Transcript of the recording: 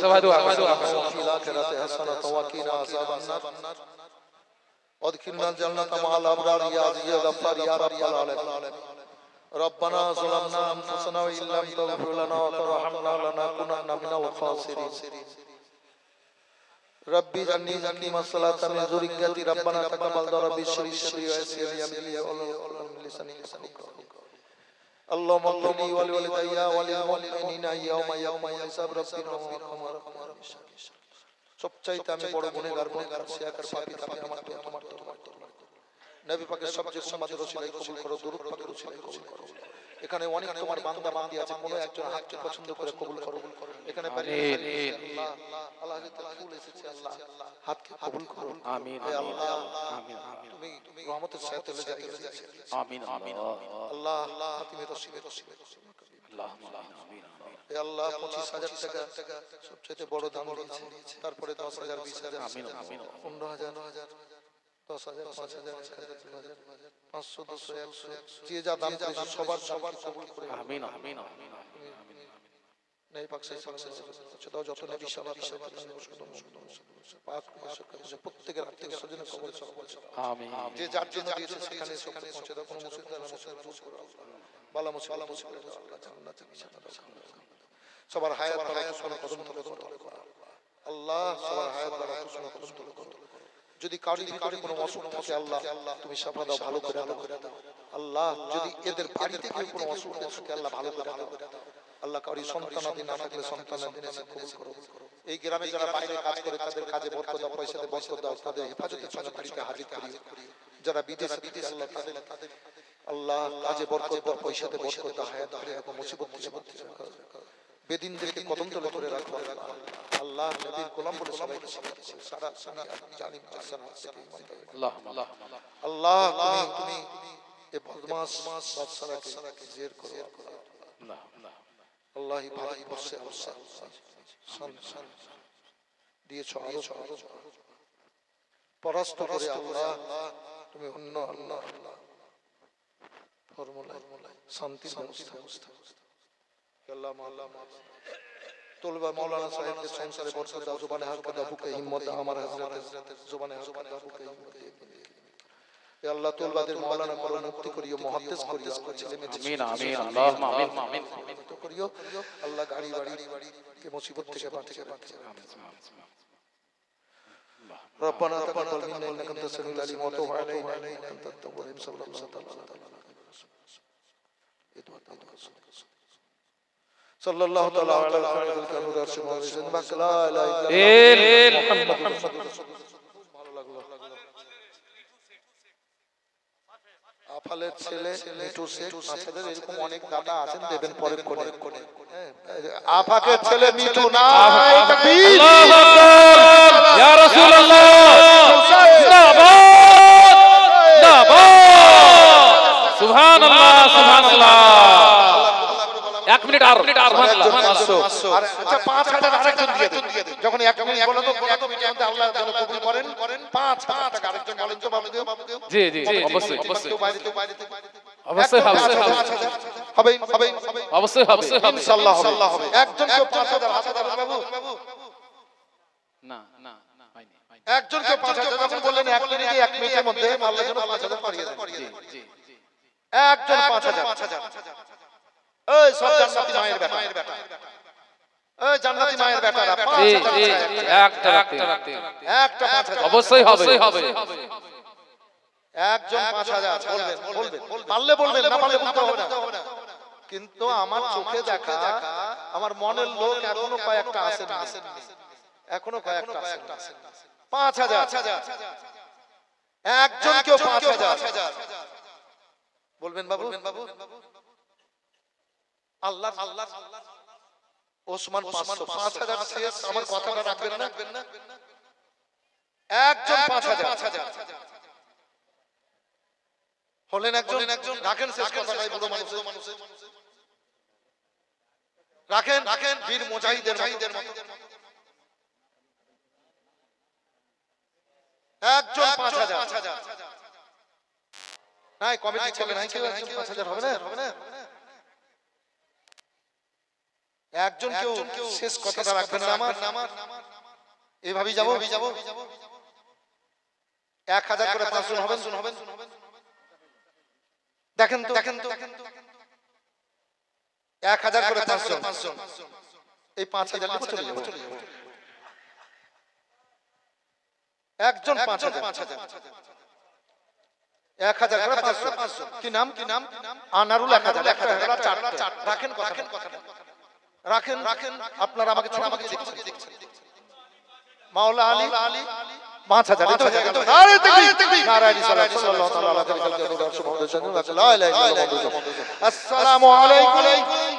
সবাই দোয়া وفي الآخرة حسنة وقنا عذاب النار وادخلنا الجنة مع الأبرار يا عزيز يا غفار يا رب العالمين ربنا ظلمنا أنفسنا وإن لم تغفر لنا وترحمنا لنكونن من الخاسرين ربي جعلني مقيم الصلاة من ذريتي ربنا تقبل ربي اشرح لي صدري ويسر لي أمري واحلل لساني يفقهوا اللهم اغفر لي ولوالدي وللمؤمنين يوم يقوم الحساب ربنا وارحمنا সবচাইতে আমি বড় গুনাহগার শিয়াকার পাপী আমি তোমার নবী পাকের সবচেয়ে উম্মতের ওসিলায় কবুল করো দরুদ পাকের ওসিলায় কবুল করো এখানে অনেক তোমার বান্দা বান্দি আছে কোন একজন হাতকে পছন্দ করে কবুল করো এখানে আল্লাহ আল্লাহ ফুল এসেছে আল্লাহ হাতকে কবুল করো আমিন আল্লাহ আমিন তুমি রহমতের সাথে চলে যাও আমিন আমিন আল্লাহ আল্লাহ তুমি রসিলে আল্লাহুম্মা আমিন হে আল্লাহ 25000 টাকা সবচেয়ে বড় দান দিয়েছে তারপরে 10000 20000 আমিন আমিন 15000 10,000 5,000 1,000 500 200 100 যে যা দান করেছে সবার কবুল করে আমিন আমিন আমিন নেই পাক সেই দাও যত নবী সাহাবা পাক প্রত্যেকের আত্মীয় স্বজনের কবর আমিন যে যার জন্য দিয়েছে সেখানে পৌঁছে দাও কোন মুসিবত না দূর করো বালা মুসিবত আল্লাহ জান্নাতে বিছানা দাও সবার হায়াত বাড়ায় সোনা কদম তলে করো আল্লাহ সবার হায়াত বাড়ায় সোনা কদম তলে করো যদি কারোর ভিতরে কোনো অসুখ থাকে আল্লাহ তুমি শাফা দাও ভালো করে দাও আল্লাহ যদি এদের বাড়িতে কেউ কোনো অসুখ থাকে আল্লাহ ভালো করে দাও আল্লাহ কারোর সন্তানাদি না থাকলে সন্তানাদি কবুল করো এই গ্রামে যারা বাইরে কাজ করে তাদের কাজে বরকত দাও পয়সাতে বরকত দাও তাদের হেফাজতে জন্য বাড়িতে হাজির করিও যারা বিদেশে আল্লাহ তাদের আল্লাহ কাজে বরকত দাও পয়সাতে বরকত দাও হায়াত বাড়িয়ে রাখো মুসিবত বেদিনদেরকে কদম তলে করে রাখো আল্লাহ নবীর গোলাম বলে সবাইকে সারা জালিম আল্লাহ আল্লাহ তুমি এই বদমাশ বাদশাকে জের করো আল্লাহ আল্লাহ ভাই বসে শান দিয়েছো আরো পরাস্ত করে আল্লাহ তুমি অন্য আল্লাহ ফর্মুলায় শান্তির ব্যবস্থা আল্লাহ আল্লাহ তোলবা মাওলানা সাহেবকে সংসারে বরকত দাও জবানে হালকা দাও বুকে হিম্মত দাও আমার হযরতের জবানে হালকা দাও বুকে হিম্মত দাও এ আল্লাহ তোলবাদের মাওলানা করো মুক্তি করিও মুহাদ্দিস করিও ছেলে মেয়ে আমিন আমিন আল্লাহুম্মা আমিন আমিন তো করিও আল্লাহ গাড়ি বাড়ি কে মুসিবত থেকে বাঁচিয়ে আমিন ربنا تقبل منا انك انت السميع العليم وتب علينا انك انت التواب الرحيم صلى الله عليه وسلم صلى الله تعالى على خير الكنور ارشد بك لا اله الا محمد رسول ভালো লাগলো আফালের ছেলে মিঠু শেখ মাছেদের এরকম অনেক দাদা আছেন দেবেন পরে কোণে আফাকে ছেলে মিঠু নাই তাকবীর আল্লাহু আকবার ইয়া রাসূলুল্লাহ জিন্দাবাদ জিন্দাবাদ সুবহানাল্লাহ সুবহানাল্লাহ 1 মিনিট আর সুবহানাল্লাহ আর আচ্ছা 5000 আরেকজন দিয়ে দেন যখন 1 মিনিট বলো তো মিনিটের মধ্যে আল্লাহ যেন কবুল করেন 5000 টাকা আরেকজন বলেন তো বাবু জি জি অবশ্যই অবশ্যই হবে অবশ্যই হবে ইনশাআল্লাহ হবে একজন কেউ 5000 হাতে দেন বাবু না না হয়নি একজন কেউ 5000 যখন বললেন 1 মিনিটের মধ্যে আল্লাহ যেন 5000 পাঠিয়ে দেন জি জি একজন 5000 এই সব জান্নাতি মায়ের বেটা এই জান্নাতি মায়ের বেটারা 5000 একটা 5000 অবশ্যই হবে একজন 5000 বলবেন পারলে বলবেন না পারলে বলতে হবে না কিন্তু আমার চোখে দেখা আমার মনের লোক এখনো কয়েকটা আসেন এখনো কয়েকটা আসেন 5000 একজন কেউ 5000 বলবেন বাবু আল্লাহ ওসমান 5000 শেষ আমার কথাটা রাখবেন না একজন 5000 হলেন একজন রাখেন শেষ কথাটাই বুড়ো মানুষ রাখেন বীর মুজাহিদের মতো একজন 5000 নাই কমিটি ছেলে নাই কেউ একজন 5000 হবে না একজন কেউ শেষ কথাটা রাখবেন না আমার এইভাবেই যাব 1000 করে 5 জন হবেন দেখেন তো 1000 করে 5 জন এই 5000 লিখে চলে যাব একজন 5000 1000 করে 5 জন কি নাম আনারুল 1000 রাখেন আপনারা আমাকে ছোট আমাকে দেখছেন মাওলা আলী 5000 এটা হয়ে গেল নারে তাকবীর নারায়ে সাল্লাল্লাহু তাআলা আলাইহি ওয়া সাল্লাম আসসালামু আলাইকুম